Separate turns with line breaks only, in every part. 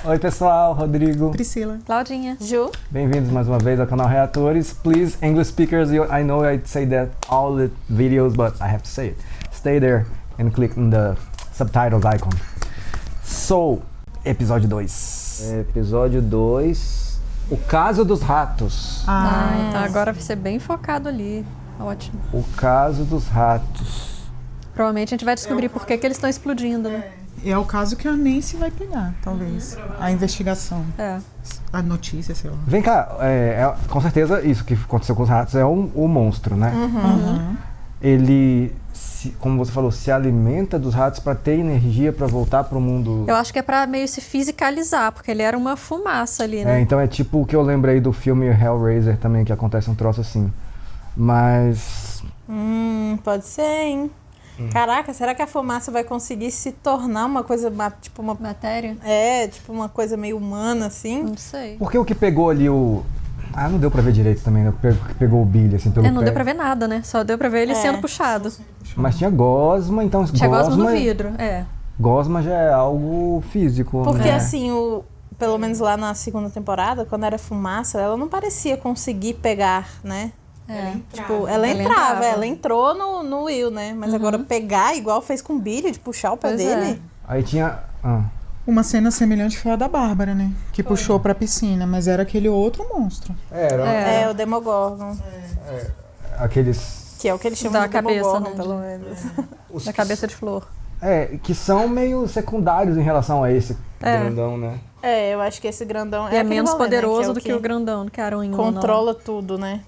Oi pessoal, Rodrigo.
Priscila.
Claudinha.
Ju.
Bem-vindos mais uma vez ao canal Reatores. Please, English speakers, I know I say that all the videos, but I have to say it. Stay there and click on the subtitles icon. So, episódio 2. Episódio 2, o caso dos ratos.
Então agora vai ser bem focado ali. Ótimo.
O caso dos ratos.
Provavelmente a gente vai descobrir por que eles estão explodindo, né?
É o caso que a Nancy vai pegar, talvez. A investigação. A notícia, sei lá.
Vem cá, com certeza isso que aconteceu com os ratos é o monstro, né? Ele, como você falou, se alimenta dos ratos para ter energia para voltar pro mundo.
Eu acho que é pra meio se fisicalizar, porque ele era uma fumaça ali, né?
Então é tipo o que eu lembrei do filme Hellraiser também, que acontece um troço assim. Mas...
Pode ser, hein? Caraca, será que a fumaça vai conseguir se tornar uma coisa, tipo uma...
Matéria?
Tipo uma coisa meio humana, assim?
Não sei.
Porque o que pegou ali o... não deu pra ver direito também, né? O que pegou o Billy, assim, pelo pé.
Não deu pra ver nada, né? Só deu pra ver ele sendo puxado.
Mas tinha gosma, então...
Tinha gosma no vidro,
Gosma já é algo físico.
Porque
né?
assim, pelo menos lá na segunda temporada, quando era fumaça, ela não parecia conseguir pegar, né? Ela entrava, ela entrou no Will, né? Mas agora pegar, igual fez com o Billy, de puxar o pé dele.
Aí tinha...
Uma cena semelhante foi a da Bárbara, né? Que puxou pra piscina, mas era aquele outro monstro.
O Demogorgon.
Aqueles...
Que é o que eles chamam
Da
de
cabeça,
Demogorgon,
né?
pelo menos.
Da cabeça de flor.
que são meio secundários em relação a esse grandão, né?
Eu acho que esse grandão
é menos
rolê,
poderoso
né?
do que o grandão, que era o
controla tudo, né?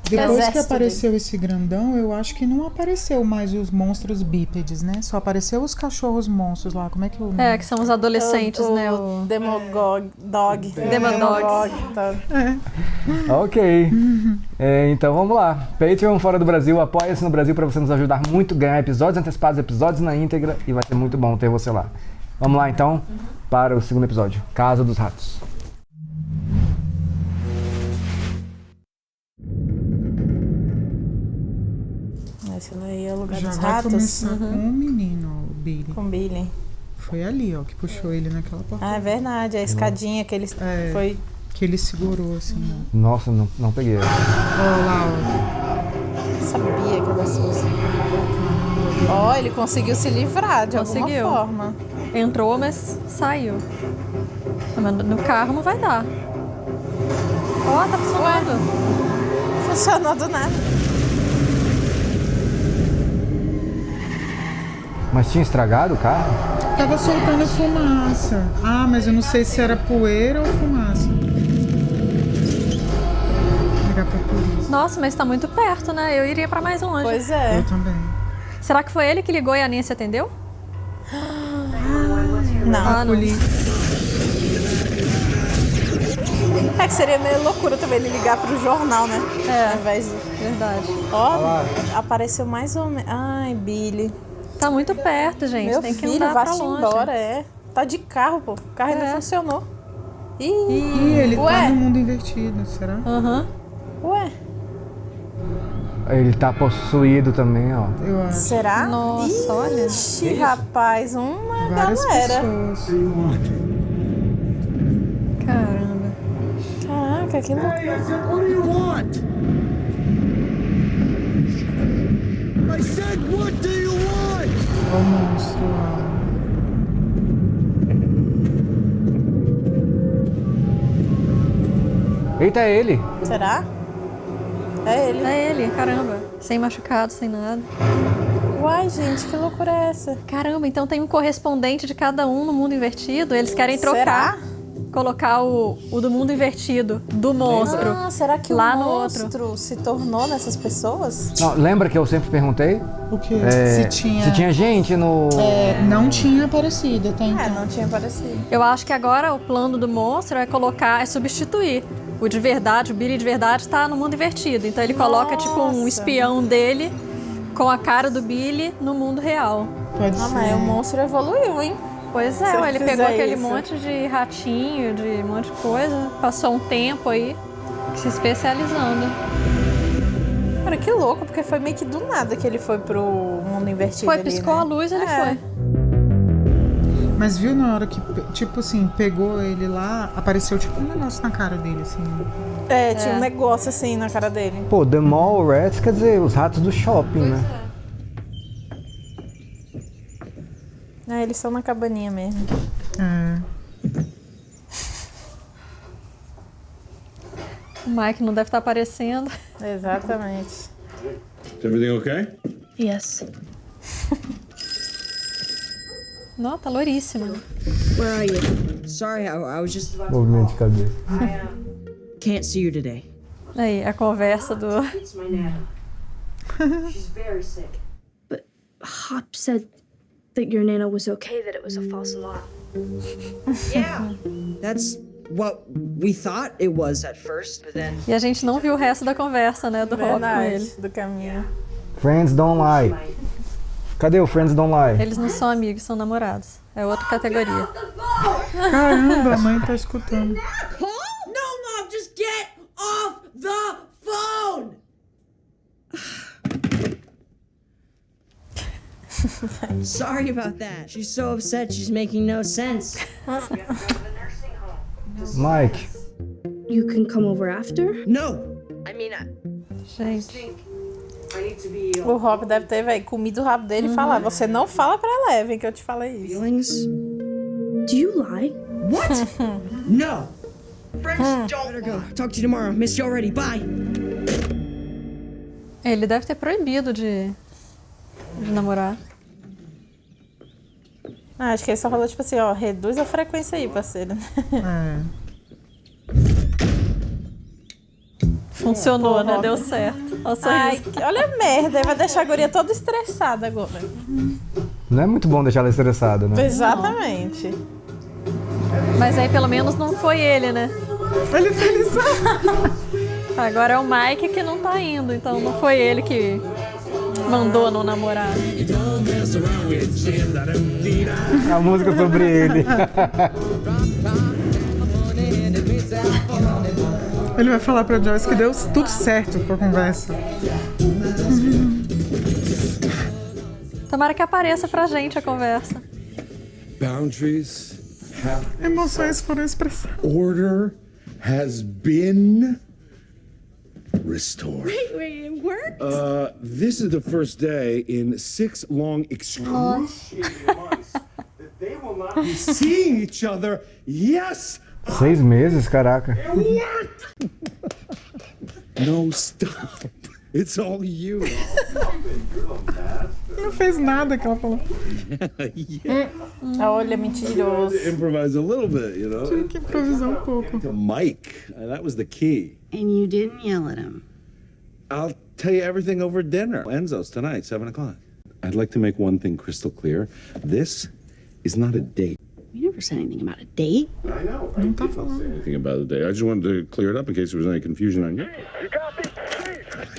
Depois que apareceu esse grandão, eu acho que não apareceu mais os monstros bípedes, né? Só apareceu os cachorros monstros lá. Como é que eu...
que são os adolescentes, né?
O Demogog.
Demodog.
Ok. Então vamos lá. Patreon fora do Brasil, apoia-se no Brasil para você nos ajudar muito, ganhar episódios antecipados, episódios na íntegra, e vai ser muito bom ter você lá. Vamos lá então para o segundo episódio, Casa dos Ratos.
Esse daí é o lugar
Já
dos
vai
ratos.
começar com o menino, ó, o Billy.
Com Billy.
Foi ali, ó, que puxou ele naquela porta.
É verdade, a escadinha que ele foi...
Que ele segurou, assim, ó.
Nossa, não peguei.
Ó lá, ó.
Sabia que era Suzy. Ele conseguiu se livrar de alguma forma.
Entrou, mas saiu. Mas no carro não vai dar. Tá funcionando.
Funcionou do nada.
Mas tinha estragado o carro?
Tava soltando fumaça. Mas eu não sei se era poeira ou fumaça. Ligar pra polícia.
Nossa, mas tá muito perto, né? Eu iria pra mais longe.
Pois é.
Eu também.
Será que foi ele que ligou e a Nancy atendeu?
Não.
Polícia.
É que seria meio loucura também ele ligar pro jornal, né? Ao invés de...
Verdade.
Apareceu mais ou menos... Ai, Billy.
Tá muito perto, gente.
Meu
Tem que
filho,
andar
vá
pra
te
longe.
embora, Tá de carro, pô. O carro ainda funcionou.
Ih, ele tá no mundo invertido, será?
Ué.
Ele tá possuído também, ó.
Eu acho.
Será?
Nossa, olha.
Ixi, rapaz, uma
Várias
galera.
pessoas.
Caramba.
Caraca, que loucura.
What do you want? I said, what do you want?
Ó o monstro lá.
Eita, é ele!
Será? É ele.
É ele, caramba. Sem machucado, sem nada.
Uai, gente, que loucura é essa?
Caramba, então tem um correspondente de cada um no mundo invertido. Eles querem trocar.
Será?
Colocar o do mundo invertido, do monstro.
Será que
lá
o
no
monstro se tornou nessas pessoas?
Não, lembra que eu sempre perguntei?
O quê?
Se tinha gente no...
Não tinha aparecido até então.
Não tinha aparecido.
Eu acho que agora o plano do monstro é substituir. O de verdade, o Billy de verdade tá no mundo invertido. Então ele coloca tipo um espião dele com a cara do Billy no mundo real.
Pode ser.
Mas o monstro evoluiu, hein?
Pois
Se
é,
ele
ele
fizer
pegou aquele
isso.
monte de ratinho, de um monte de coisa, passou um tempo aí se especializando.
Cara, que louco, porque foi meio que do nada que ele foi pro mundo invertido.
Foi,
ali,
piscou
né?
a luz, ele foi.
Mas viu na hora que, tipo assim, pegou ele lá, apareceu tipo um negócio na cara dele, assim.
Tinha um negócio assim na cara dele.
Pô, The Mall Rats quer dizer os ratos do shopping, né?
Eles são na cabaninha mesmo.
O Mike não deve estar aparecendo.
Exatamente.
Is everything okay?
Yes.
Não, tá louríssima.
Where are you? Sorry, I was just about to
Movimento de cabeça.
Can't see you today.
Aí, a conversa do...
It's my nana. She's very sick.
But Hop said that your Nana was okay, that it was a false alarm.
Yeah. That's what we thought it was at first, but then...
E a gente não viu o resto da conversa, né, do Hop com ele.
Do caminho.
Friends don't lie. Cadê o Friends don't lie?
Eles não são amigos, são namorados. É outra categoria.
Caramba, a mãe tá escutando.
Paul? No, Mom, just get off the phone! Sorry about that. She's so upset she's making no sense.
Mike.
You can come over after?
No! I mean,
Gente,
I need to be...
O Hop deve ter, velho, comido o rabo dele e falar: você não fala pra Eleven que eu te falei isso.
Feelings?
Do you lie?
What? No! Friends, don't... Better go. Talk to you tomorrow. Miss you already. Bye!
ele deve ter proibido de namorar.
Acho que ele só falou, tipo assim, ó, reduz a frequência aí, parceiro.
Funcionou, né?
Hop.
Deu certo. Olha o
Ai,
sorriso.
olha a merda, ele vai deixar a guria toda estressada agora.
Não é muito bom deixar ela estressada, né?
Exatamente.
Mas aí pelo menos não foi ele, né?
Ele feliz.
Agora é o Mike que não tá indo, então não foi ele que mandou não namorar.
A música sobre ele.
Ele vai falar pra Joyce que deu tudo certo com a conversa.
Tomara que apareça pra gente a conversa.
Boundaries have
Emoções foram expressadas.
order has been restored.
Wait, it worked?
This is the first day in 6 long excruciating months that they will not be seeing each other. Yes,
6 meses, caraca.
it worked. No, stop. It's all you.
Não fez nada que ela falou.
Olha, mentiroso.
Improvise a little bit, you know.
Tinha que improvisar um pouco.
To Mike, that was the key.
And you didn't yell at him.
I'll tell you everything over dinner. Enzo's tonight, 7 o'clock. I'd like to make one thing crystal clear. This is not a date.
You never said anything about a date.
I know. I didn't say anything about a date. I just wanted to clear it up in case there was any confusion on you.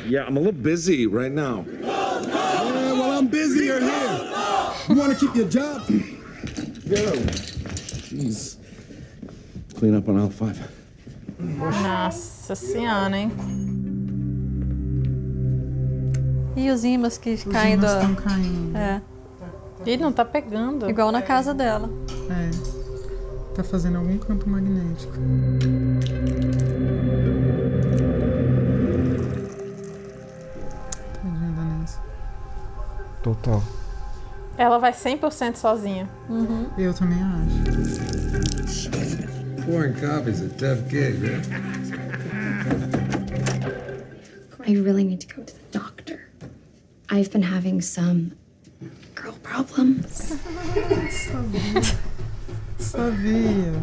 Yeah, I'm a little busy right now.
Yeah, well, I'm busy. You're here. You want to keep your job?
Yeah. Jeez. Clean up on aisle 5.
Nossa senhora, hein?
E os ímãs que
Os
caem
ímãs
do...
estão caindo.
É,
Ele não tá pegando.
igual na casa dela.
Tá fazendo algum campo magnético. Tadinha da Nancy.
Total.
Ela vai 100% sozinha.
Eu também acho.
Pouring coffee's a tough gig, man.
I really need to go to the doctor. I've been having some girl problems.
Sabia.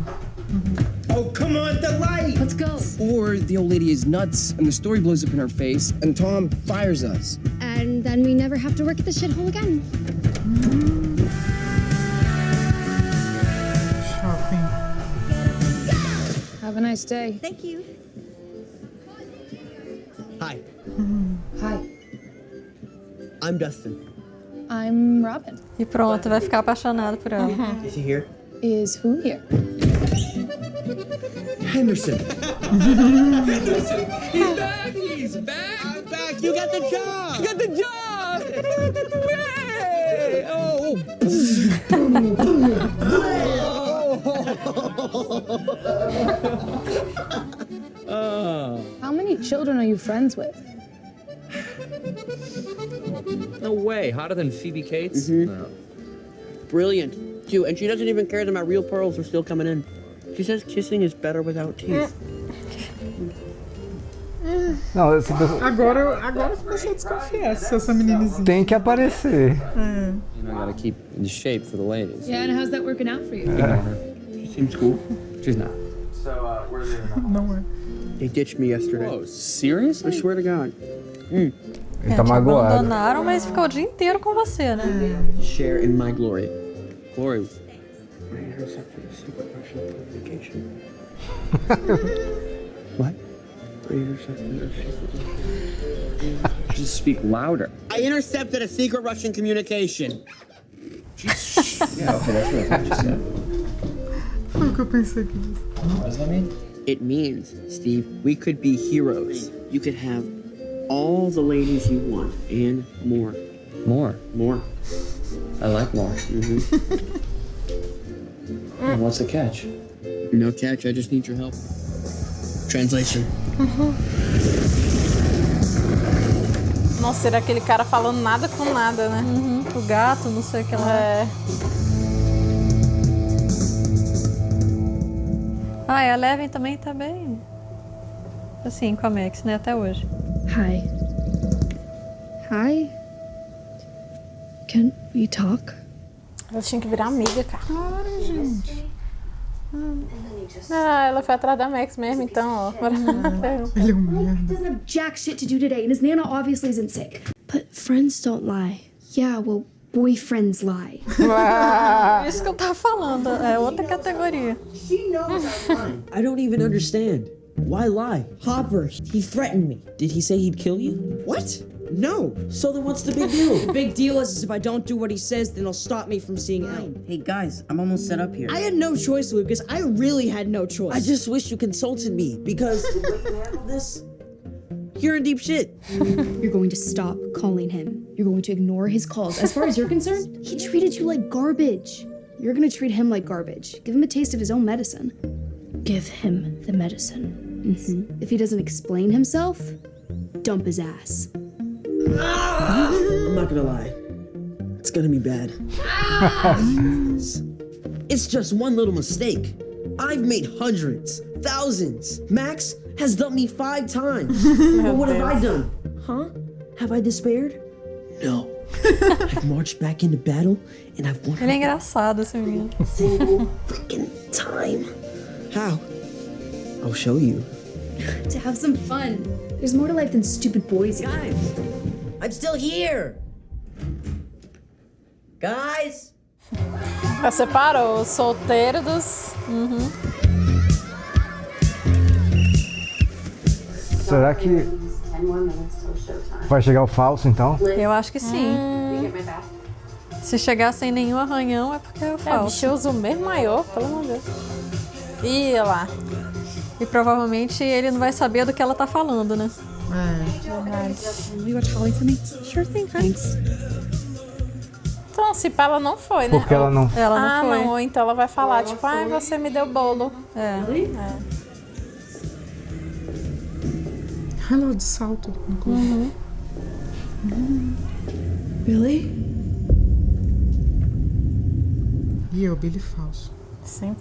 Oh, come on, the light!
Let's go.
Or the old lady is nuts and the story blows up in her face and Tom fires us.
And then we never have to work at the shithole again.
Shopping.
Have a nice day.
Thank you.
Hi,
Hi.
I'm Dustin.
I'm Robin.
E pronto, vai ficar apaixonado por ela.
Is he here?
Is who here?
Henderson.
He's back! He's back!
I'm back. You got the job.
You got the job! Yay! Oh,
How many children are you friends with?
No way. Hotter than Phoebe Cates? No.
Brilliant, too. And she doesn't even care that my real pearls are still coming in. She says kissing is better without teeth.
Não,
Agora eu comecei a desconfiar se essa meninazinha.
tem que aparecer.
You know, I gotta keep in shape for the ladies.
Yeah, and how's that working out for you?
She seems cool.
She's not.
Where's the
Não é.
They ditched me yesterday.
Whoa, seriously?
I swear to God.
Ele
É,
tá
te
magoado.
abandonaram, mas ficou o dia inteiro com você, né?
Share in my glory. Glory. Bring her up to the secret Russian vacation. What? Bring her up to the secret.
Just speak louder.
I intercepted a secret Russian communication.
Yeah, okay, that's what I thought you said.
Foi o que eu pensei que
What does that mean?
It means, Steve, we could be heroes. You could have all the ladies you want and more.
More.
More.
I like more. And what's the catch?
No catch, I just need your help. Translation.
Nossa, era aquele cara falando nada com nada, né?
O gato, não sei o que lá.
É.
Ah, e a Eleven também tá bem... assim, com a Max, né? Até hoje.
Hi. Hi. Can we talk?
Ela tinha que virar amiga, cara.
Ai, gente.
Ah, ela foi atrás da Max mesmo, então, ó.
Ele é um merda.
Doesn't have jack shit to do today, and his nana obviously isn't sick.
But friends don't lie.
Yeah, well, boyfriends lie.
Isso que eu tava falando, é outra categoria.
She knows I'm lying. I don't even understand. Why lie? Hopper, he threatened me. Did he say he'd kill you? What? No. So then what's the big deal? The big deal is if I don't do what he says, then he'll stop me from seeing out.
Hey guys, I'm almost set up here.
I had no choice, Lucas. I really had no choice. I just wish you consulted me because the way you handled this, you're in deep shit.
You're going to stop calling him. You're going to ignore his calls. As far as you're concerned, he treated you like garbage. You're going to treat him like garbage. Give him a taste of his own medicine. Give him the medicine. If he doesn't explain himself, dump his ass.
I'm not gonna lie. It's gonna be bad. It's just one little mistake. I've made hundreds, thousands. Max has dumped me 5 times. But what have I done? Huh? Have I despaired? No. I've marched back into battle and I've won.
Ele é engraçado, esse menino.
Single freaking time. How? I'll show you.
To have some fun. There's more to life than stupid boys.
Guys, I'm still here. Guys.
Ela separou o solteiro dos...
Será que vai chegar o falso, então?
Eu acho que sim. Se chegar sem nenhum arranhão, é porque é o
É,
falso.
bicho usa o mesmo maiô, pelo amor de Deus. Ih, olha lá.
E provavelmente ele não vai saber do que ela tá falando, né?
You watch Holly for me? Sure thing, thanks.
Então, se pá, ela não foi, né?
Porque ela não...
Ela não foi.
Não, ou então ela vai falar, tipo, ai, você me deu bolo.
É.
Ela de salto.
Billy?
E eu, Billy falso.
100%.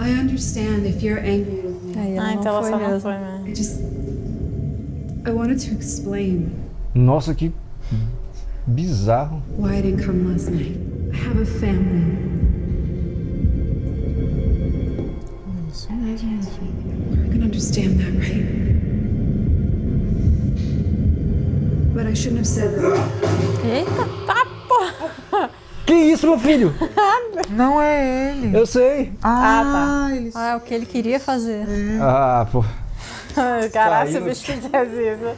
I understand if you're angry with me.
Aí ela
Ah,
não
então ela
foi
só não
mesmo.
foi mesmo.
I just... I wanted to explain
Nossa, que bizarro.
why I didn't come last night. I have a family.
É isso mesmo, meu filho.
You can understand that, right? But I shouldn't have said that.
Eita, tá, porra!
Que isso, meu filho?
Não é ele.
Eu sei.
Ah, ele...
Ah, é o que ele queria fazer.
Ah, pô.
Caralho, se o bicho fizesse isso,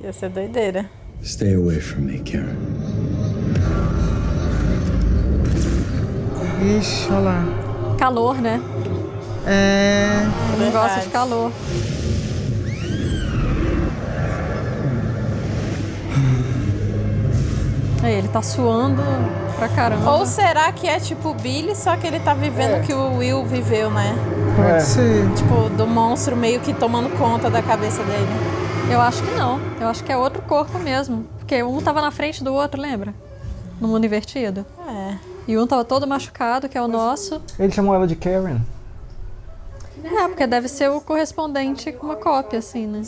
ia ser doideira.
Stay away from me, Karen.
Ixi, olha lá.
Calor, né?
É...
Ele não gosta de calor. Aí, ele tá suando pra caramba.
Ou será que é tipo o Billy, só que ele tá vivendo o que o Will viveu, né?
Pode ser.
Tipo, do monstro meio que tomando conta da cabeça dele.
Eu acho que não. Eu acho que é outro corpo mesmo. Porque um tava na frente do outro, lembra? No mundo invertido.
É.
E um tava todo machucado, que é o nosso.
Ele chamou ela de Karen.
É, porque deve ser o correspondente com uma cópia, assim, né?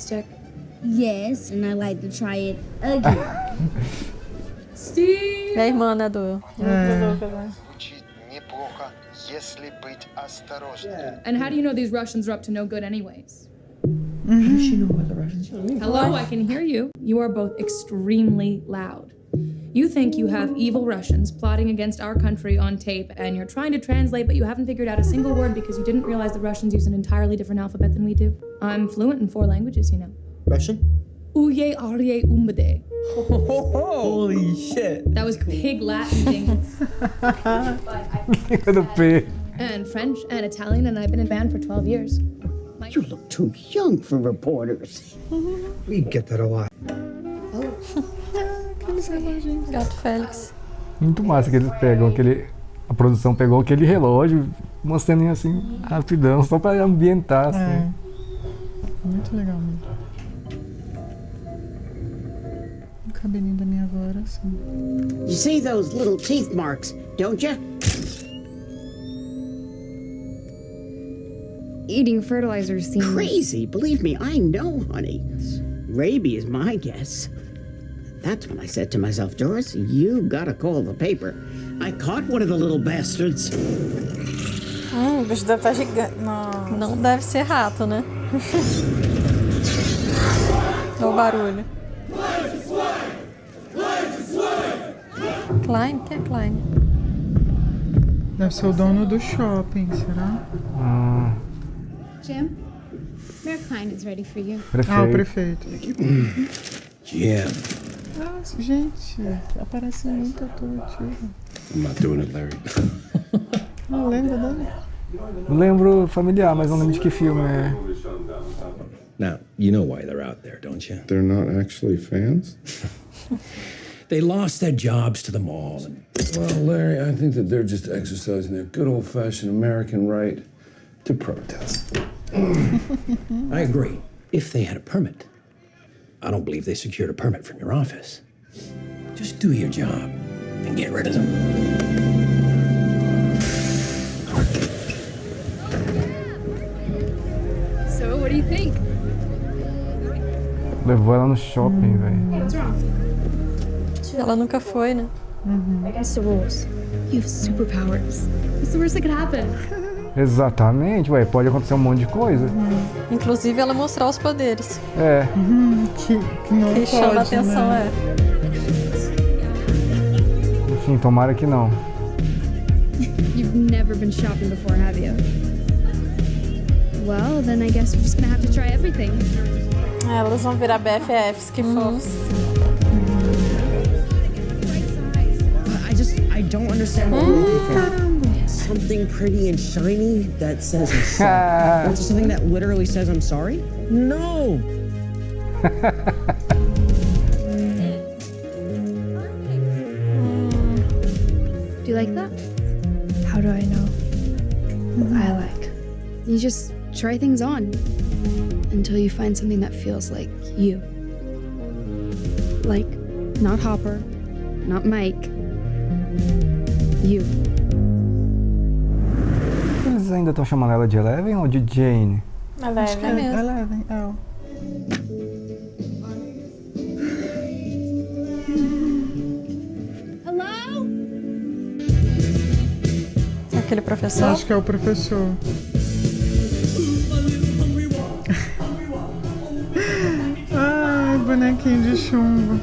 Yes, and I like to try it again.
É a irmã, né, do...
And how do you know these Russians are up to no good anyways?
How does she know what the Russians are?
Hello, I can hear you. You are both extremely loud. You think you have evil Russians plotting against our country on tape, and you're trying to translate, but you haven't figured out a single word because you didn't realize the Russians use an entirely different alphabet than we do. I'm fluent in 4 languages, you know.
Russian?
Uye arye umbade.
Holy shit.
That was pig Latin, Ding.
Do P.
And French and Italian, and I've been in band for 12 years.
You look too young for reporters.
We get that a lot.
Gato Félix.
Muito massa que eles pegam aquele... A produção pegou aquele relógio, uma ceninha assim, rapidão, só pra ambientar, assim.
É. Muito legal mesmo. O cabelinho da minha avó era assim.
You see those little teeth marks, don't you?
Eating fertilizer seems
Crazy. Believe me, I know, honey. Rabies is my guess. That's when I said to myself, Doris, you gotta call the paper. I caught one of the little bastards.
O bicho deve estar gigante. Não.
Não deve ser rato, né? Olha o barulho. Klein? Quem é Klein?
Deve ser o dono do shopping, será?
Jim, Mayor Klein is ready for you.
Ah, o prefeito.
Yeah.
Nossa, gente, aparece muito ator antigo.
I'm not doing it, Larry.
Não lembra dele?
Lembro familiar, mas não lembro de que filme é.
Now, you know why they're out there, don't you?
They're not actually fans?
They lost their jobs to the mall.
Well, Larry, I think that they're just exercising their good old-fashioned American right to protest.
I agree. If they had a permit. I don't believe they secured a permit from your office. Just do your job and get rid of them.
So, what do you think?
Levou ela no shopping, velho.
What's wrong?
Ela nunca foi, né?
Against the rules. You have superpowers. What's the worst that could happen?
Exatamente, ué, pode acontecer um monte de coisa.
Inclusive ela mostrar os poderes.
É.
Que não
Que
pode,
chama a atenção,
né?
Enfim, tomara que não.
You've never been shopping before, have you? Well, then I guess we're just gonna have to try everything.
Elas vão virar BFFs, que fofos.
I don't understand what you're looking for. Something pretty and shiny that says I'm sorry. Want something that literally says I'm sorry? No!
Do you like that? How do I know what I like? You just try things on until you find something that feels like you. Like, not Hopper, not Mike. You.
Eles ainda estão chamando ela de Eleven ou de Jane?
Acho que é mesmo.
Eleven, é.
Hello?
Aquele professor?
Acho que é o professor. Ai, bonequinho de chumbo.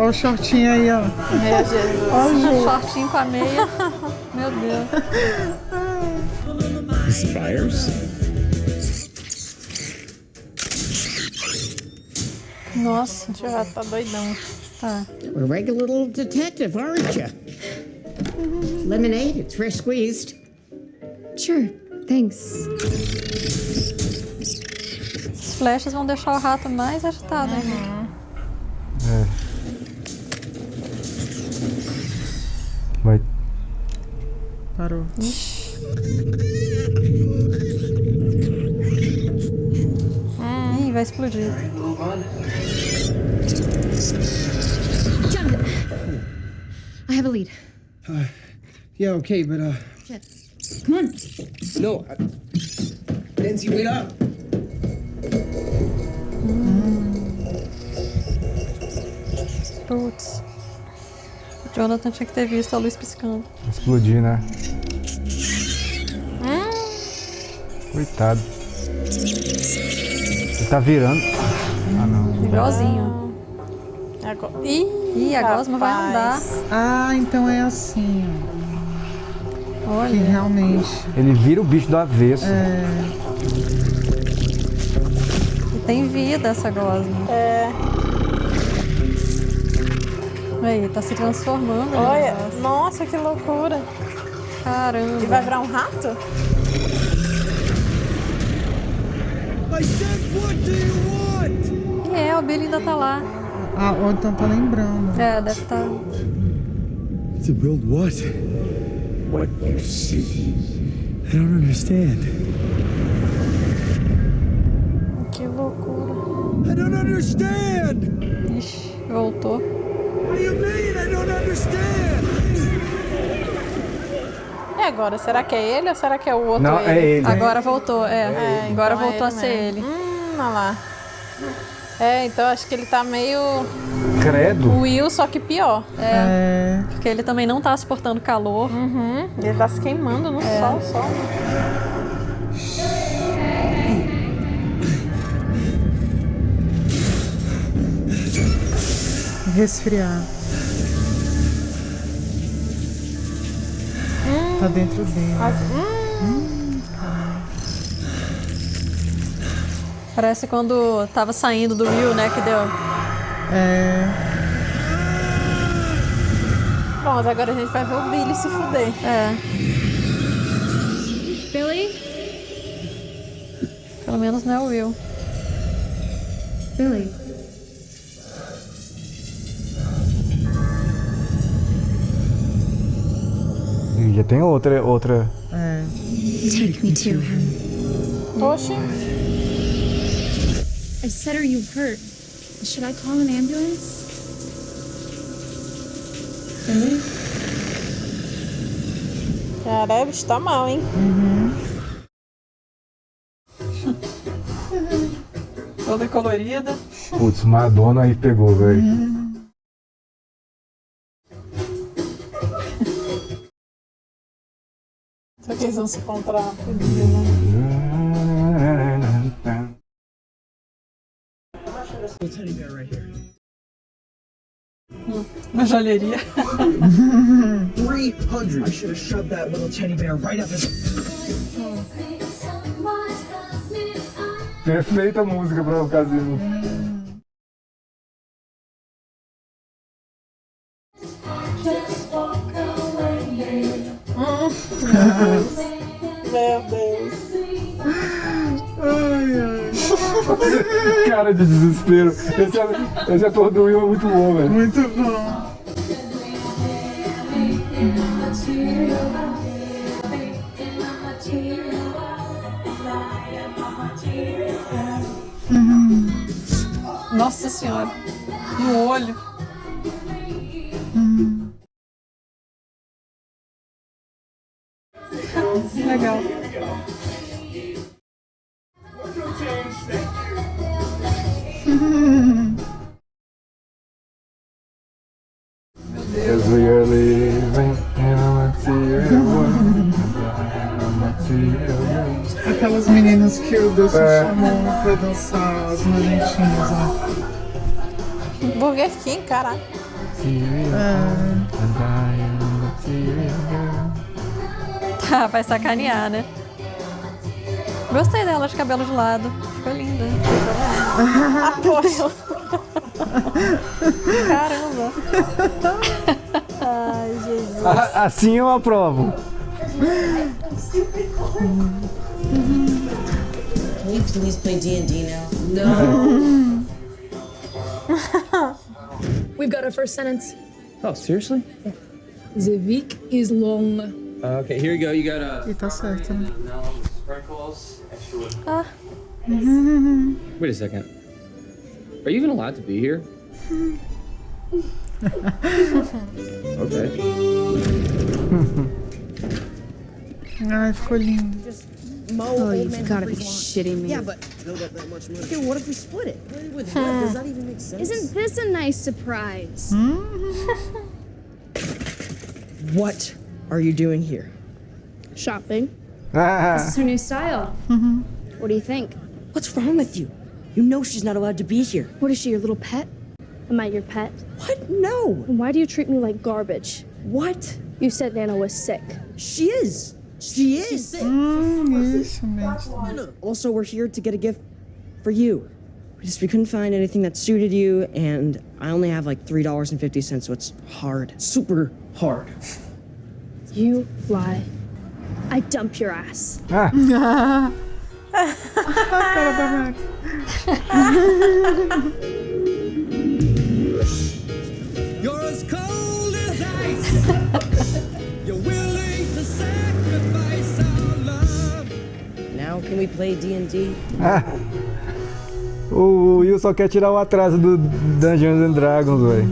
Olha o shortinho aí, ó.
Meu Jesus.
Ó o Ju.
Shortinho com a meia. Meu Deus.
Spires?
Nossa.
Já tá doidão.
Tá.
You're a regular little detective, aren't you? Lemonade, it's fresh squeezed.
Sure, thanks.
flechas vão deixar o rato mais agitado ainda.
É. Vai.
Parou.
Ih, vai explodir.
Jonathan, I have a lead.
Yeah, okay, but
Shit. Come on.
no. Nancy, wait up.
Putz. O Jonathan tinha que ter visto a luz piscando.
Explodir, né? Coitado. Ele tá virando. Ah, não.
Igualzinho. Ih, a gosma vai andar.
Ah, então é assim, ó.
Olha.
Que realmente.
Ele vira o bicho do avesso.
E tem vida essa gosma. Aí, tá se transformando.
Olha, nossa, que loucura.
Caramba.
E vai virar um rato?
I said, what do you want?
O Billy ainda tá lá.
Ah, ou então tá lembrando.
É, deve estar.
To build what? What you see. I don't understand.
Que loucura.
I don't understand!
Ixi, voltou.
What do you mean I don't understand?
E agora, será que é ele ou será que é o outro?
Não, é ele.
Agora voltou, agora
então
voltou
é
a ser ele.
Olha lá. Então acho que ele tá meio...
Credo.
O Will, só que pior.
Porque ele também não tá suportando calor.
Ele tá se queimando no sol só.
Resfriar. Tá dentro dele.
Parece quando tava saindo do Will, né, que deu.
Pronto, agora a gente vai ver o Billy se fuder.
Billy?
Pelo menos não é o Will.
Billy.
E já tem outra.
Take me to him.
Oxi.
I said, are you hurt? Should I call an ambulance? Billy?
Caralho, o bicho tá mal, hein?
Toda colorida.
Putz, Madonna aí pegou, velho.
Será que eles vão se encontrar?
Na joalheria.
300. I should have shoved that little teddy bear right up his.
Perfeita música pra ocasião.
Meu Deus.
Cara de desespero. Esse ator do Will é muito bom, velho.
Muito bom.
Nossa senhora. No olho. Legal.
As we are living in a material world.
Aquelas meninas que o Deus chamou pra dançar as nojentinhas, ó.
Burger King, caralho.
Tá, vai sacanear, né? Gostei dela de cabelo de lado. Ficou linda.
Apoio.
Caramba.
Ai, Jesus.
Assim eu aprovo.
Can we please play D&D now?
No. We've got our first sentence.
Oh, seriously?
The week is long.
Okay, here you go. You got
E tá certo, né?
sprinkles.
Ah.
Wait a second. Are you even allowed to be here? Okay.
Ai, ficou lindo.
Oh, you've gotta be shitting me.
Yeah, but build up that much money. Okay, what if we split it? With what? Does that even make sense?
Isn't this a nice surprise?
What are you doing here?
Shopping. This is her new style. What do you think?
What's wrong with you? You know she's not allowed to be here.
What is she, your little pet? Am I your pet?
What? No.
And why do you treat me like garbage?
What?
You said Nana was sick.
She is. She is. She's sick.
Isso mesmo.
Also, we're here to get a gift for you. We couldn't find anything that suited you, and I only have like $3.50, so it's hard. Super hard.
You lie. I dump your ass.
Cara da Max.
You're as cold as ice. You're willing to sacrifice our love.
Now can we play D&D?
O Will só quer tirar o atraso do Dungeons and Dragons, velho.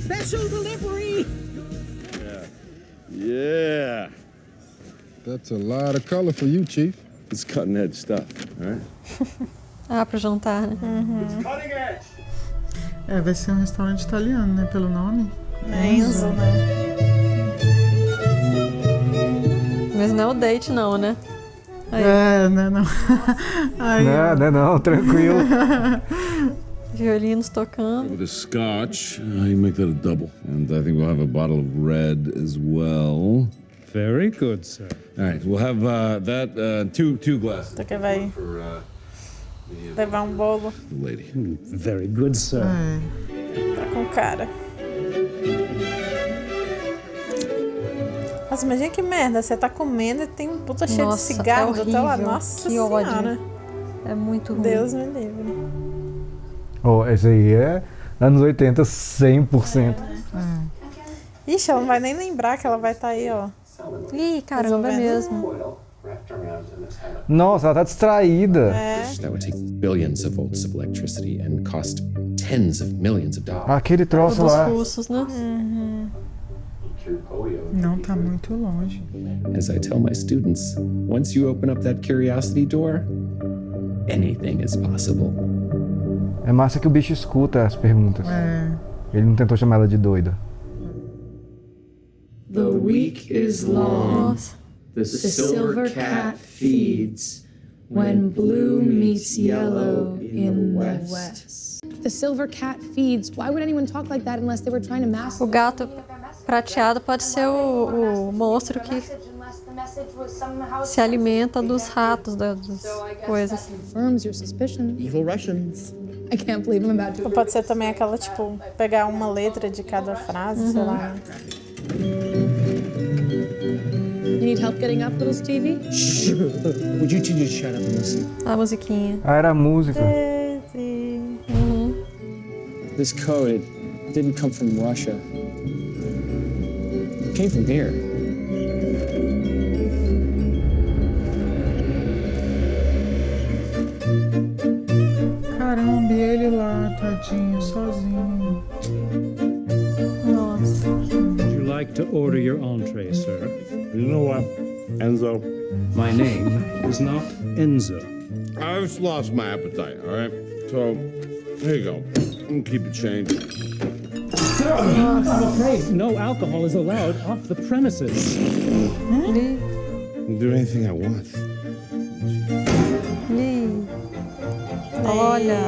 Special delivery.
Yeah.
That's a lot of color for you, Chief.
It's cutting edge stuff, all right?
Ah, pro jantar, né?
Cutting edge.
É, vai ser um restaurante italiano, né? Pelo nome.
Enzo, né?
Mas não é o date, não, né? Aí.
É, né? Não. Aí,
Não, tranquilo.
Violinos tocando.
With a scotch, you make that a double. And I think we'll have a bottle of red as well.
Very good, sir.
All right, we'll have that, two glasses.
Tu que vai levar um bolo.
The lady.
Very good, sir.
Tá com cara. Nossa, imagina que merda. Você tá comendo e tem um puta cheio de cigarro do teu lado. Nossa
que ódio.
Senhora.
É muito ruim.
Deus me livre.
Oh, esse aí é anos 80, 100%.
Ixi, ela não vai nem lembrar que ela vai estar aí, ó.
Ih, caramba, é mesmo.
Nossa, ela tá distraída.
That would take billions of volts of electricity and cost tens of millions of dollars.
Aquele troço
Dos
lá.
russos, né?
Não, tá muito longe.
As I tell my students, once you open up that curiosity door, anything is possible.
É massa que o bicho escuta as perguntas. Ele não tentou chamar ela de doida.
The week is long.
Nossa.
The silver cat feeds when blue meets yellow in the west.
The silver cat feeds. Why would anyone talk like that unless they were trying to mask?
O gato prateado pode ser o monstro que se alimenta dos ratos, das coisas.
Confirms your suspicion.
Evil Russians.
I can't believe I'm about to.
Ou pode ser também aquela, tipo, pegar uma letra de cada frase, sei lá.
You need help getting up, little Stevie?
Shh. Would you two just shut up and listen?
A musiquinha.
Ah, era a música.
This code, it didn't come from Russia. It came from here.
Caramba, e ele lá, tadinho, sozinho.
Nossa.
Would you like to order your entree, sir?
You know what, Enzo?
My name is not Enzo.
I've just lost my appetite, all right? So, here you go. I'm gonna keep it changed.
Sir, I'm afraid no alcohol is allowed off the premises.
I can do anything I want.
Olha.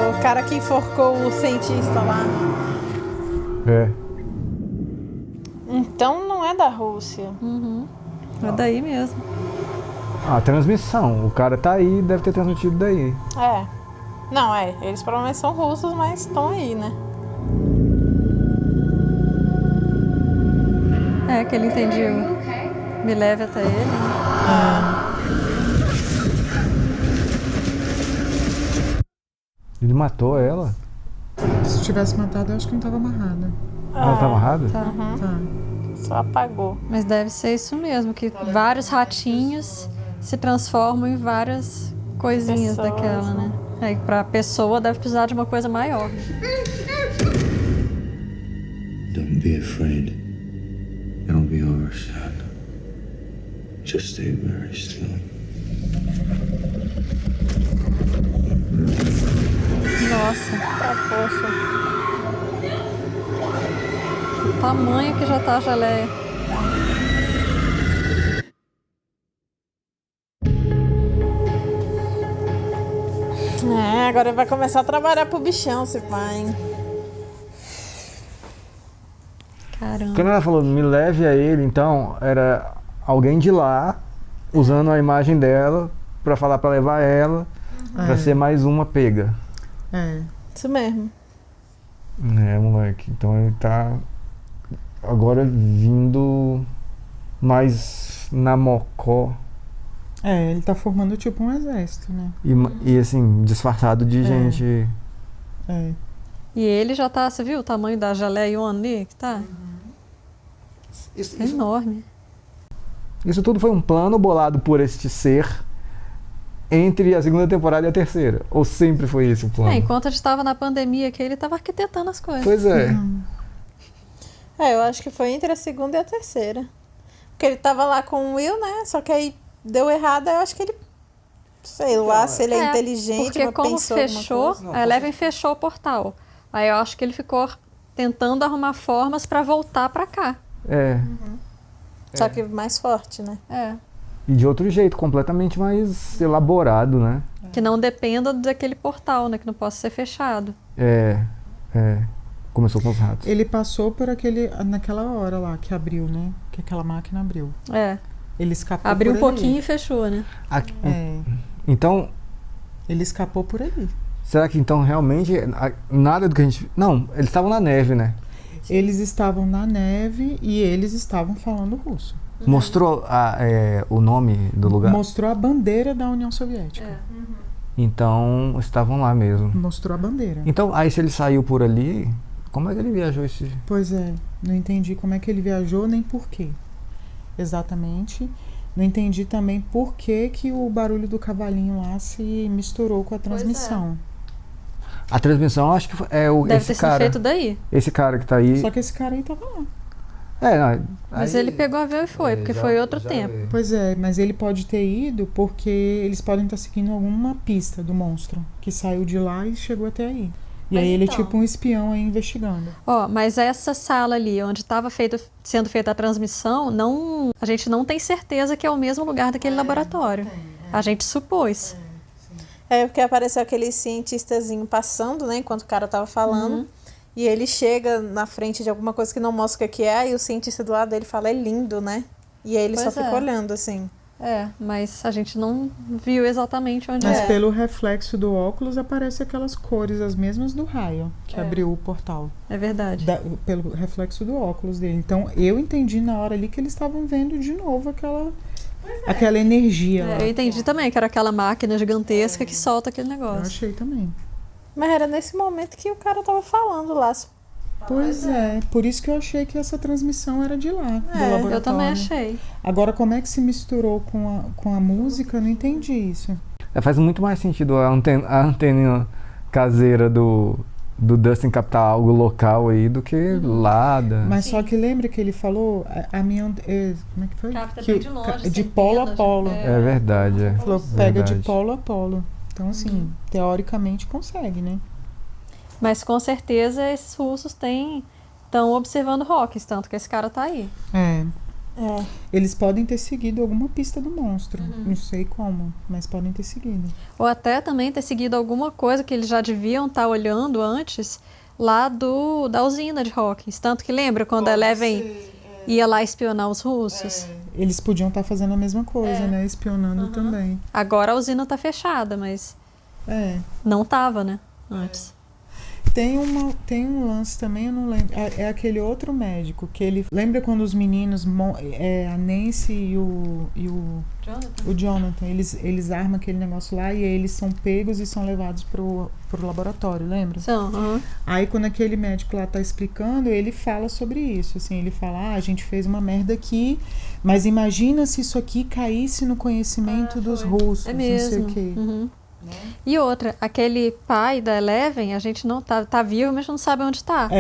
O cara que enforcou o cientista lá.
É.
Então não é da Rússia.
É daí mesmo.
A transmissão. O cara tá aí, deve ter transmitido daí.
É. Não, eles provavelmente são russos, mas estão aí, né?
É, que ele entendia. Me leve até ele.
Ele matou ela?
Se tivesse matado, eu acho que não tava amarrada.
Ela tá amarrada?
Tá.
Tá.
Só apagou.
Mas deve ser isso mesmo, que vários ratinhos se transformam em várias coisinhas
Pessoas,
daquela, né? Aí pra pessoa deve precisar de uma coisa maior.
Don't be afraid. It'll be over soon. Just stay very still.
Nossa.
Tá, poxa.
O tamanho que já tá a geleia.
Agora vai começar a trabalhar pro bichão, se vai.
Caramba.
Quando ela falou, me leve a ele, então, era alguém de lá, usando a imagem dela, pra falar pra levar ela, pra ser mais uma pega.
Isso mesmo.
É, moleque. Então ele tá agora vindo mais na mocó.
Ele tá formando tipo um exército, né?
E assim, disfarçado de gente.
E ele já tá, você viu o tamanho da geleiona ali que tá? É enorme.
Isso tudo foi um plano bolado por este ser entre a segunda temporada e a terceira? Ou sempre foi esse o plano?
Enquanto a gente tava na pandemia aqui, ele tava arquitetando as coisas.
Pois é.
Eu acho que foi entre a segunda e a terceira. Porque ele tava lá com o Will, né? Só que aí deu errado, eu acho que ele... Sei lá, se ele é inteligente,
porque
mas
como
pensou
fechou, a Eleven fechou o portal. Aí eu acho que ele ficou tentando arrumar formas pra voltar pra cá.
Só que mais forte, né?
E de outro jeito, completamente mais elaborado, né?
Que não dependa daquele portal, né? Que não possa ser fechado.
Começou com os ratos.
Ele passou por naquela hora lá que abriu, né? Que aquela máquina abriu. Ele escapou
Abriu
por
um pouquinho
ali.
e fechou, né?
Então...
Ele escapou por ali.
Será que então realmente nada do que a gente... Não, eles estavam na neve, né?
Eles estavam na neve e eles estavam falando russo.
Mostrou o nome do lugar?
Mostrou a bandeira da União Soviética.
Então, estavam lá mesmo.
Mostrou a bandeira.
Então, aí se ele saiu por ali, como é que ele viajou esse...
Pois é, não entendi como é que ele viajou, nem por quê. Exatamente. Não entendi também por que o barulho do cavalinho lá se misturou com a transmissão.
A transmissão, acho que é
Deve ter sido feito daí.
Esse cara que tá aí...
Só que esse cara aí tava lá.
Mas ele pegou o avião e foi, porque foi outro tempo.
Pois é, mas ele pode ter ido porque eles podem estar seguindo alguma pista do monstro que saiu de lá e chegou até aí. E aí ele é tipo um espião aí investigando.
Mas essa sala ali, onde estava sendo feita a transmissão, a gente não tem certeza que é o mesmo lugar daquele laboratório. A gente supôs.
Porque apareceu aquele cientistazinho passando, né? Enquanto o cara tava falando. E ele chega na frente de alguma coisa que não mostra o que é, e o cientista do lado dele fala, é lindo, né? E aí ele só fica olhando, assim.
Mas a gente não viu exatamente onde
Mas pelo reflexo do óculos aparece aquelas cores, as mesmas do raio que abriu o portal.
É verdade.
Pelo reflexo do óculos dele. Então eu entendi na hora ali que eles estavam vendo de novo aquela energia lá.
Eu entendi também que era aquela máquina gigantesca que solta aquele negócio.
Eu achei também.
Mas era nesse momento que o cara tava falando lá.
Pois por isso que eu achei que essa transmissão era de lá, do laboratório.
Eu também achei.
Agora, como é que se misturou com a música, eu não entendi isso.
Faz muito mais sentido a antena caseira do Dustin captar algo local aí do que lá.
Mas só que lembra que ele falou, a minha... como é que foi?
Capta bem de longe,
de polo a polo.
É verdade.
Falou, pega de polo a polo. Então, assim, teoricamente consegue, né?
Mas com certeza esses russos estão observando Hawkins, tanto que esse cara tá aí.
Eles podem ter seguido alguma pista do monstro. Não sei como, mas podem ter seguido.
Ou até também ter seguido alguma coisa que eles já deviam estar olhando antes lá da usina de Hawkins. Tanto que lembra quando a Eleven ia lá espionar os russos?
Eles podiam estar fazendo a mesma coisa, né? Espionando também.
Agora a usina tá fechada, mas não tava, né? Antes.
Tem um lance também, eu não lembro. É aquele outro médico que ele... Lembra quando os meninos, a Nancy e o Jonathan, eles armam aquele negócio lá e aí eles são pegos e são levados pro laboratório, lembra?
São,
Aí quando aquele médico lá tá explicando, ele fala sobre isso, assim, ele fala, a gente fez uma merda aqui, mas imagina se isso aqui caísse no conhecimento dos russos,
É mesmo.
não sei o quê.
Uhum. E outra, aquele pai da Eleven, a gente não tá vivo, mas não sabe onde tá.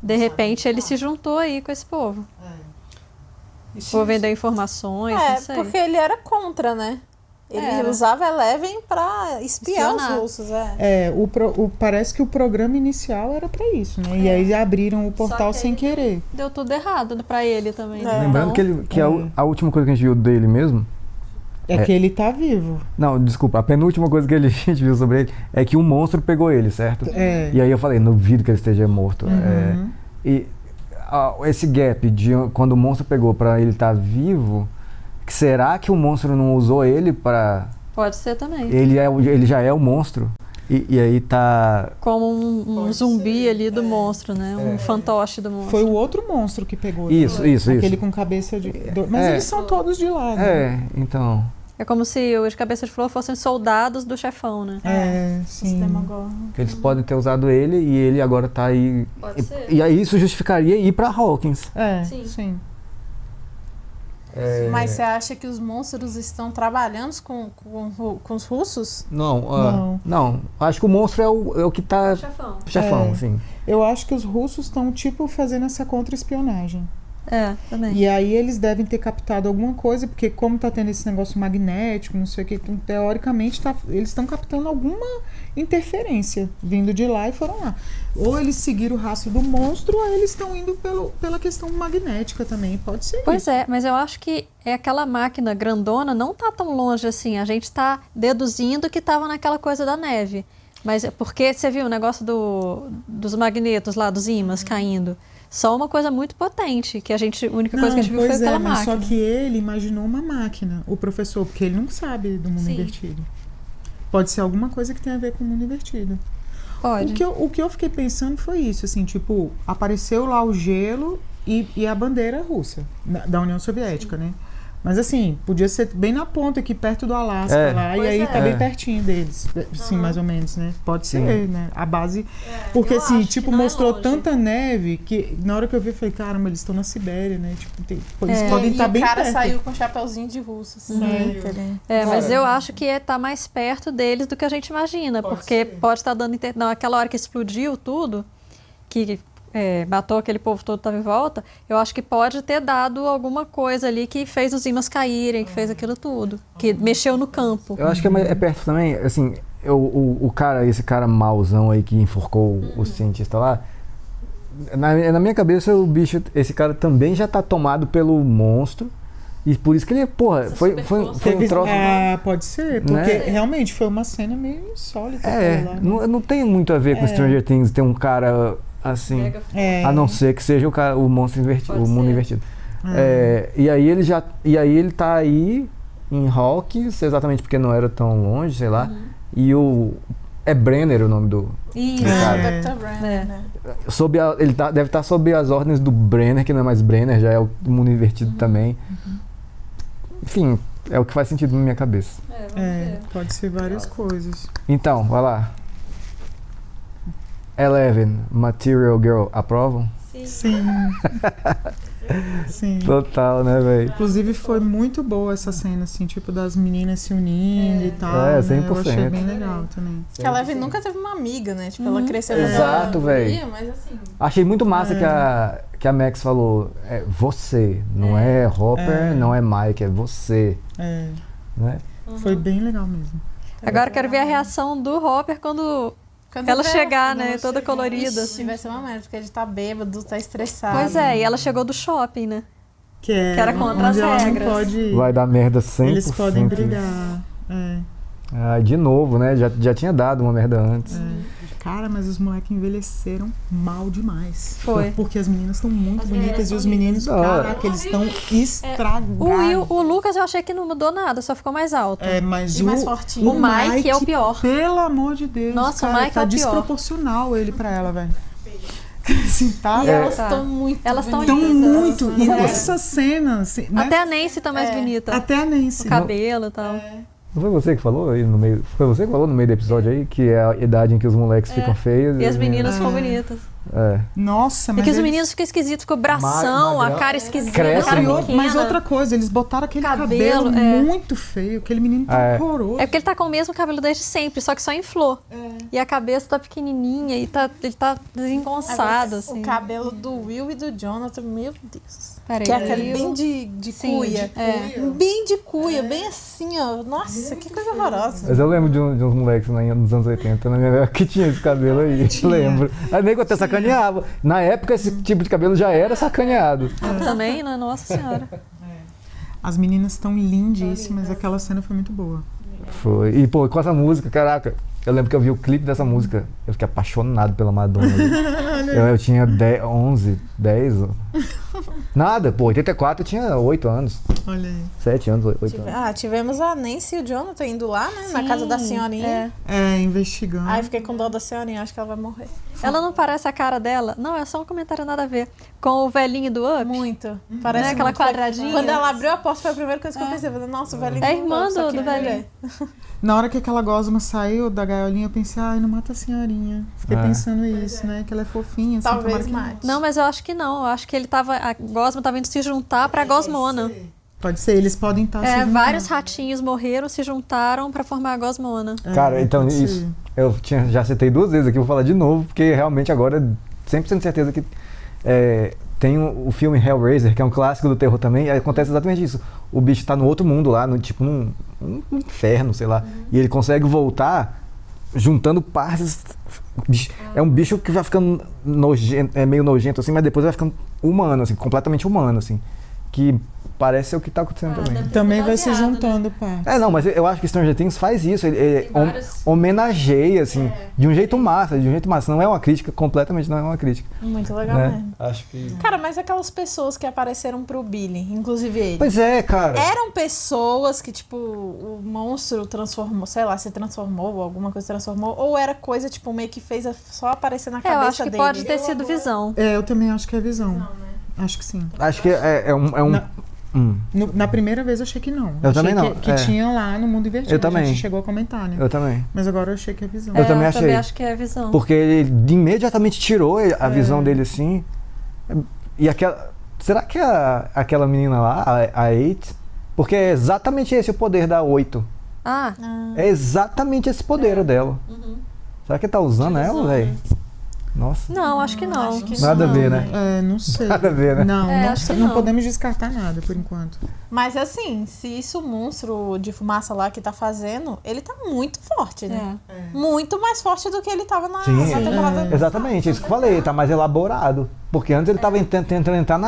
De repente ele se juntou aí com esse povo. Por vender informações, não sei.
Porque ele era contra, né? Ele usava Eleven pra espiar os russos.
Parece que o programa inicial era pra isso, né? E aí abriram o portal sem querer.
Deu tudo errado pra ele também.
Lembrando que a última coisa que a gente viu dele mesmo
é que ele tá vivo.
Não, desculpa, a penúltima coisa que a gente viu sobre ele é que um monstro pegou ele, certo? E aí eu falei, não duvido que ele esteja morto. Esse gap de quando o monstro pegou pra ele estar vivo, será que o monstro não usou ele pra...
Pode ser também.
Ele já é o monstro? E aí tá...
Como um zumbi ali do monstro, né? Um fantoche do monstro.
Foi o outro monstro que pegou ele.
Isso.
Aquele com cabeça de... Mas eles são todos de lá, né?
Então...
É como se os cabeças de flor fossem soldados do chefão, né?
Sim.
Eles podem ter usado ele e ele agora tá aí...
Pode ser.
E aí isso justificaria ir pra Hawkins.
Sim.
Mas você acha que os monstros estão trabalhando com os russos?
Não. Acho que o monstro é o que tá... Chefão, sim.
Eu acho que os russos estão, fazendo essa contra-espionagem.
Também.
E aí eles devem ter captado alguma coisa, porque como tá tendo esse negócio magnético, não sei o que, então, teoricamente eles estão captando alguma interferência vindo de lá e foram lá. Ou eles seguiram o rastro do monstro, ou eles estão indo pela questão magnética também, pode ser.
Pois é, mas eu acho que aquela máquina grandona não tá tão longe assim, a gente tá deduzindo que tava naquela coisa da neve. Mas porque você viu o negócio dos magnetos lá, dos ímãs caindo. Só uma coisa muito potente, que a única coisa que a gente viu foi aquela máquina.
Só que ele imaginou uma máquina, o professor, porque ele não sabe do mundo invertido. Pode ser alguma coisa que tenha a ver com o mundo invertido.
Pode.
O que eu fiquei pensando foi isso, assim, apareceu lá o gelo e a bandeira russa, da União Soviética, né? Mas assim, podia ser bem na ponta aqui, perto do Alasca lá, e aí tá bem pertinho deles, assim, mais ou menos, né? Pode ser, né? A base... Porque assim, mostrou tanta neve que na hora que eu vi, eu falei, caramba, eles estão na Sibéria, né? Eles podem estar bem perto.
E o cara saiu com um chapeuzinho de russo, assim.
Mas eu acho que tá mais perto deles do que a gente imagina, porque pode estar dando... Naquela hora que explodiu tudo, que... matou aquele povo todo que estava em volta, eu acho que pode ter dado alguma coisa ali que fez os ímãs caírem, que fez aquilo tudo, que mexeu no campo.
Eu acho que é perto também, assim, esse cara mauzão aí que enforcou o cientista lá, na minha cabeça esse cara também já tá tomado pelo monstro, e por isso que ele, foi um troço...
pode ser, porque realmente foi uma cena meio insólita.
Não tem muito a ver com Stranger Things, ter um cara... assim, a não ser que seja o monstro invertido, o mundo invertido. E aí ele tá aí em Hawkins, exatamente porque não era tão longe, sei lá. E é Brenner o nome do cara.
Dr. Brenner, né?
Ele deve estar sob as ordens do Brenner, que não é mais Brenner, já é o mundo invertido também. Enfim, é o que faz sentido na minha cabeça.
Pode ser várias coisas.
Então, vai lá. Eleven, Material Girl, aprovam?
Sim. Sim.
Total, né, velho?
Inclusive foi muito boa essa cena, assim, das meninas se unindo e tal. 100%. Né? Eu achei bem legal também.
Que a Eleven nunca teve uma amiga, né? Ela cresceu
Exato, velho.
Mas assim...
Achei muito massa que a Max falou, você, não é Hopper, não é Mike, é você. Né?
Foi bem legal mesmo.
Agora eu quero ver a reação do Hopper quando ela chegar, né? Toda colorida.
Assim. Vai ser uma merda, porque ele tá bêbado, tá estressado.
Pois é, e ela chegou do shopping, né?
Que
era contra as regras.
Vai dar merda 100%.
Eles podem brigar.
Ah, de novo, né? Já tinha dado uma merda antes.
Cara, mas os moleques envelheceram mal demais.
Foi.
Porque as meninas estão muito bonitas e os meninos, caraca, eles estão estragados.
O Lucas eu achei que não mudou nada, só ficou mais alto.
Mas
e mais fortinho. O Mike é o pior.
Pelo amor de Deus.
Nossa,
cara,
o Mike
tá
é o pior.
desproporcional ele pra ela, velho. Assim, tá?
E elas estão muito
Elas estão
bonitas.
muito. E nessa cena... Assim,
até a Nancy tá mais bonita.
Até a Nancy.
O cabelo e tal.
Não foi você que falou aí no meio? Foi você que falou no meio do episódio aí que é a idade em que os moleques ficam feios
E as meninas ficam bonitas.
Nossa, mas
que os meninos ficam esquisitos, ficou bração, a cara esquisita,
cresce
a cara
muito.
pequena.
Mas outra coisa, eles botaram aquele cabelo muito feio, aquele menino tá horroroso.
É porque ele tá com o mesmo cabelo desde sempre, só que só inflou. E a cabeça tá pequenininha e ele tá desengonçado, assim.
O cabelo do Will e do Jonathan, meu Deus.
Peraí,
que é aquele bem de cuia. Bem de cuia, bem assim, ó. Nossa, que coisa horrorosa.
Mas eu lembro de uns moleques nos anos 80, na minha época, que tinha esse cabelo aí. Lembro. Aí nem que eu até sacaneava. Na época, esse tipo de cabelo já era sacaneado.
Também, né? Nossa Senhora.
As meninas estão lindíssimas, aquela cena foi muito boa.
Foi. E, pô, com essa música, caraca, eu lembro que eu vi o clipe dessa música, eu fiquei apaixonado pela Madonna. Eu tinha 10. Nada, pô, 84 eu tinha 8 anos.
Olha aí.
7 anos, 8 anos.
Ah, tivemos a Nancy e o Jonathan indo lá, né? Na casa da senhorinha.
Investigando.
Aí fiquei com dó da senhorinha, acho que ela vai morrer.
Ela não parece a cara dela? Não, é só um comentário nada a ver. Com o velhinho do Up?
Muito. Parece
né? Aquela
muito.
quadradinha.
Quando ela abriu a porta, foi a primeira coisa que eu pensei. Nossa, o velhinho
É irmã
do
do velhinho.
Na hora que aquela gosma saiu da gaiolinha, eu pensei, ai, não mata a senhorinha. Fiquei pensando isso, né? Que ela é fofinha. Assim,
Talvez
que
mate.
Não, mas eu acho que não. Eu acho que a gosma tava indo se juntar pra gosmona.
Pode ser, eles podem estar se juntando.
Vários ratinhos morreram, se juntaram pra formar a gosmona.
Cara, então isso, eu já citei 2 vezes aqui, vou falar de novo, porque realmente agora 100% de certeza que tem o filme Hellraiser, que é um clássico do terror também, e acontece exatamente isso. O bicho tá no outro mundo lá, tipo num inferno, sei lá, e ele consegue voltar juntando partes. É um bicho que vai ficando nojento, meio nojento assim, mas depois vai ficando humano, assim, completamente humano, assim. Que parece ser o que tá acontecendo também.
Também vai se juntando, pá.
Não, mas eu acho que Stranger Things faz isso. Ele homenageia, assim, de um jeito massa. Não é uma crítica, completamente não é uma crítica.
Muito legal,
né?
mesmo.
Acho que...
Cara, mas aquelas pessoas que apareceram pro Billy, inclusive ele.
Pois é, cara.
Eram pessoas que, tipo, o monstro transformou, sei lá, se transformou, ou alguma coisa transformou, ou era coisa, tipo, meio que fez só aparecer na cabeça dele.
Eu acho que pode ter sido visão.
Eu também acho que é visão. Não, né? Acho que sim.
Acho que é um...
Na primeira vez eu achei que não.
Eu também não.
Que tinha lá no Mundo Invertido.
Eu também.
A gente chegou a comentar, né?
Eu também.
Mas agora eu achei que é visão.
Eu também achei.
Eu também acho que é visão.
Porque ele imediatamente tirou a visão dele assim. E aquela... Será que aquela menina lá, a 8... Porque é exatamente esse o poder da 8. É exatamente esse poder dela. Será que ele tá usando ela, velho? Nossa.
Não, acho que não.
Acho que
nada a ver, né?
Não sei.
Nada a ver, né?
Não podemos descartar nada por enquanto.
Mas assim, se isso o monstro de fumaça lá que tá fazendo, ele tá muito forte, né? Muito mais forte do que ele tava na temporada.
Exatamente, isso que eu falei, tá mais elaborado. Porque antes ele tava tentando entrar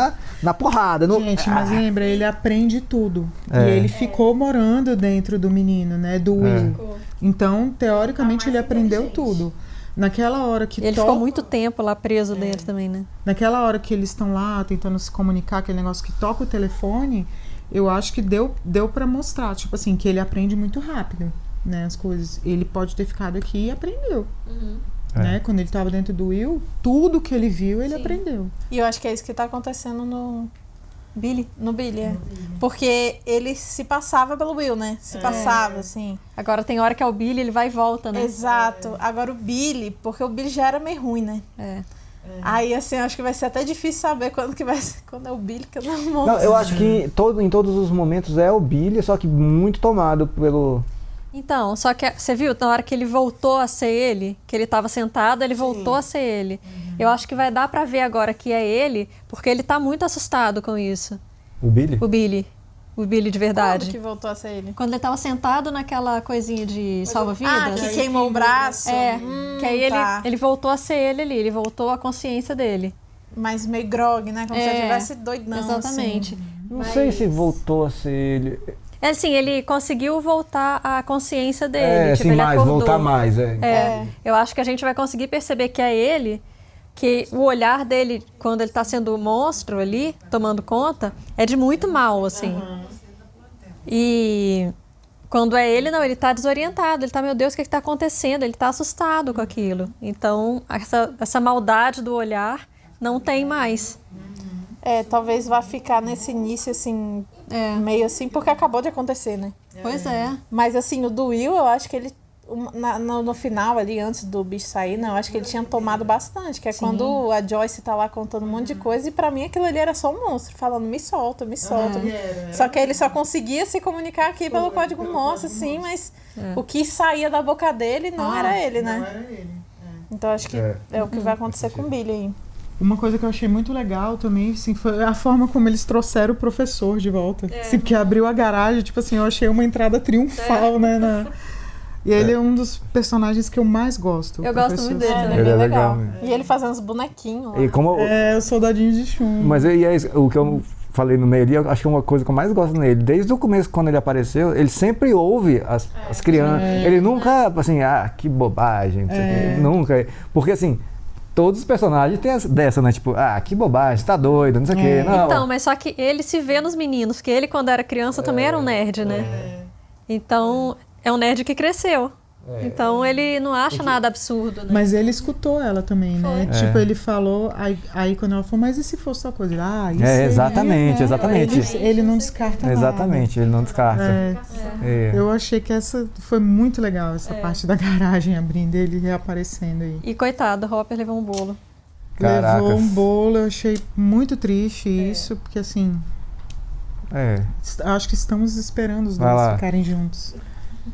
na porrada.
Gente, mas lembra, ele aprende tudo. E ele ficou morando dentro do menino, né? Do Will. Então, teoricamente, ele aprendeu tudo. Naquela hora que
ele ficou muito tempo lá preso dentro também, né?
Naquela hora que eles estão lá tentando se comunicar, aquele negócio que toca o telefone, eu acho que deu pra mostrar, tipo assim, que ele aprende muito rápido, né, as coisas. Ele pode ter ficado aqui e aprendeu. Né? Quando ele tava dentro do Will, tudo que ele viu, ele aprendeu.
E eu acho que é isso que tá acontecendo no Billy, porque ele se passava pelo Will, né? Se passava, assim.
Agora tem hora que é o Billy, ele vai e volta, né?
Exato. Agora o Billy, porque o Billy já era meio ruim, né? Aí, assim, eu acho que vai ser até difícil saber quando que vai ser, quando é o Billy, que eu não mostro.
Não, eu acho que em todos os momentos é o Billy, só que muito tomado pelo...
Então, só que você viu, na hora que ele voltou a ser ele, que ele tava sentado, ele voltou a ser ele. Eu acho que vai dar pra ver agora que é ele, porque ele tá muito assustado com isso.
O Billy?
O Billy de verdade.
Quando que voltou a ser ele?
Quando ele tava sentado naquela coisinha de salva-vidas.
Que queimou o braço.
Que aí ele voltou a ser ele ali, ele voltou à consciência dele.
Mas meio grog, né? Como se ele tivesse doidão.
Exatamente.
Assim.
Não sei se voltou a ser ele.
Assim, ele conseguiu voltar à consciência dele. Tipo,
assim,
ele acordou.
voltar mais.
Eu acho que a gente vai conseguir perceber que é ele, que o olhar dele, quando ele tá sendo o monstro ali, tomando conta, é de muito mal, assim. E quando é ele, não, ele tá desorientado, ele tá, meu Deus, o que tá acontecendo? Ele tá assustado com aquilo. Então, essa maldade do olhar não tem mais.
Talvez vá ficar nesse início, assim, meio assim, porque acabou de acontecer, né?
Pois é.
Mas, assim, o do Will, eu acho que ele, no final ali, antes do bicho sair, eu acho que ele tinha tomado bastante, que é quando a Joyce tá lá contando um monte de coisa, e pra mim aquilo ali era só um monstro, falando, me solta. Só que ele só conseguia se comunicar aqui pelo código Morse, assim, mas o que saía da boca dele não era ele, né?
Não era ele.
Então, acho que é o que vai acontecer com o Billy aí.
Uma coisa que eu achei muito legal também, assim, foi a forma como eles trouxeram o professor de volta. Assim, porque abriu a garagem, tipo assim, eu achei uma entrada triunfal, né? E ele é um dos personagens que eu mais gosto.
Eu gosto muito dele, ele é bem legal. E ele fazendo os bonequinhos.
E como...
os soldadinhos de chumbo.
Mas o que eu falei no meio ali, eu acho que é uma coisa que eu mais gosto nele. Desde o começo, quando ele apareceu, ele sempre ouve as crianças. Ele nunca, assim, que bobagem, não sei o quê. Nunca. Porque, assim... Todos os personagens têm dessa, né? Tipo, que bobagem, tá doido, não sei o quê. Não.
Então, mas só que ele se vê nos meninos, porque ele, quando era criança, também era um nerd, né? Então, é um nerd que cresceu. Então, ele não acha nada absurdo, né?
Mas ele escutou ela também, né? Tipo, ele falou, aí quando ela falou, mas e se fosse tal coisa? Isso
exatamente.
Ele não descarta nada.
Exatamente, ele não descarta.
Eu achei que essa foi muito legal, essa parte da garagem abrindo, ele reaparecendo aí.
E coitado, o Hopper levou um bolo.
Caracas.
Levou um bolo, eu achei muito triste isso, porque assim... Acho que estamos esperando os dois ficarem juntos.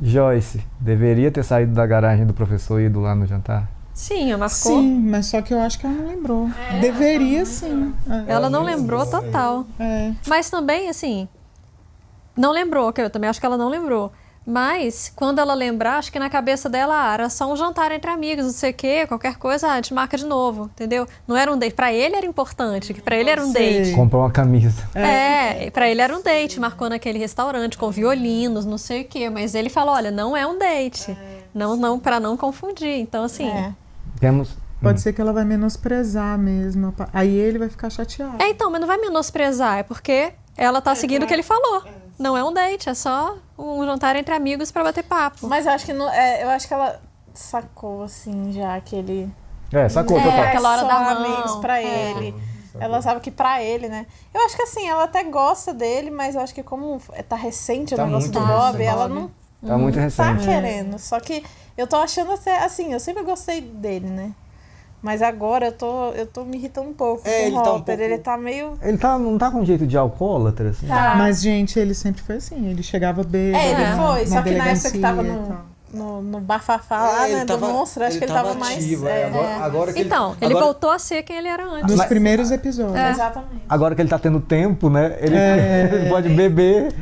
Joyce, deveria ter saído da garagem do professor e ido lá no jantar?
Sim, marcou.
Sim, mas só que eu acho que ela não lembrou. Deveria, sim.
Ela não lembrou total. Mas também, assim, não lembrou, que eu também acho que ela não lembrou. Mas, quando ela lembrar, acho que na cabeça dela era só um jantar entre amigos, não sei o quê, qualquer coisa, a gente marca de novo, entendeu? Não era um date. Pra ele era importante, que pra ele era um date.
Comprou uma camisa.
Pra ele era um date, marcou naquele restaurante com violinos, não sei o quê. Mas ele falou, olha, não é um date. Não, pra não confundir. Então, assim...
Pode ser que ela vai menosprezar mesmo. Aí ele vai ficar chateado.
Então, mas não vai menosprezar, é porque ela tá seguindo o que ele falou. Não é um date, é só um jantar entre amigos pra bater papo.
Mas eu acho que eu acho que ela sacou, assim, já que ele...
sacou total.
Aquela hora da mão.
Amigos pra ele. Ela sabe que pra ele, né? Eu acho que, assim, ela até gosta dele, mas eu acho que como tá recente o negócio do Bob, ela não...
Tá muito recente.
Tá querendo. Só que eu tô achando até, assim, eu sempre gostei dele, né? Mas agora eu tô me irritando um pouco com o Hopper. Ele tá meio...
Ele não tá com jeito de alcoólatra, assim?
Mas, gente, ele sempre foi assim. Ele chegava bêbado.
Ele foi. Só que na época que tava no bafafá lá, né, do monstro, acho que ele tava mais...
Agora que
ele voltou a ser quem ele era antes.
Nos primeiros episódios.
Exatamente.
Agora que ele tá tendo tempo, né, ele pode beber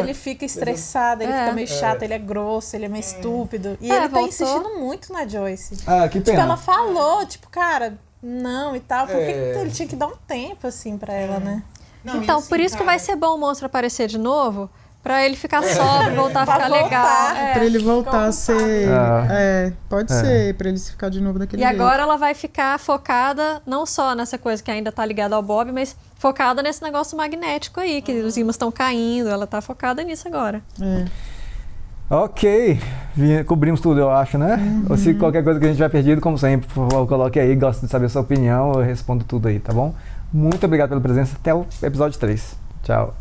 ele fica estressado, ele fica meio chato, ele é grosso, ele é meio estúpido. E ele tá insistindo muito na Joyce.
Que pena.
Tipo, ela falou, tipo, cara, não e tal, porque ele tinha que dar um tempo, assim, pra ela, né?
Não, então, assim, por isso que vai ser bom o monstro aparecer de novo, pra ele ficar sóbrio, voltar a ficar legal.
Pra ele voltar a ser... pode ser, pra ele ficar de novo daquele jeito.
E agora ela vai ficar focada, não só nessa coisa que ainda tá ligada ao Bob, mas focada nesse negócio magnético aí, que os ímãs estão caindo, ela tá focada nisso agora.
Ok, cobrimos tudo, eu acho, né? Ou se qualquer coisa que a gente tiver perdido, como sempre, por favor, coloque aí, gosto de saber a sua opinião, eu respondo tudo aí, tá bom? Muito obrigado pela presença, até o episódio 3. Tchau.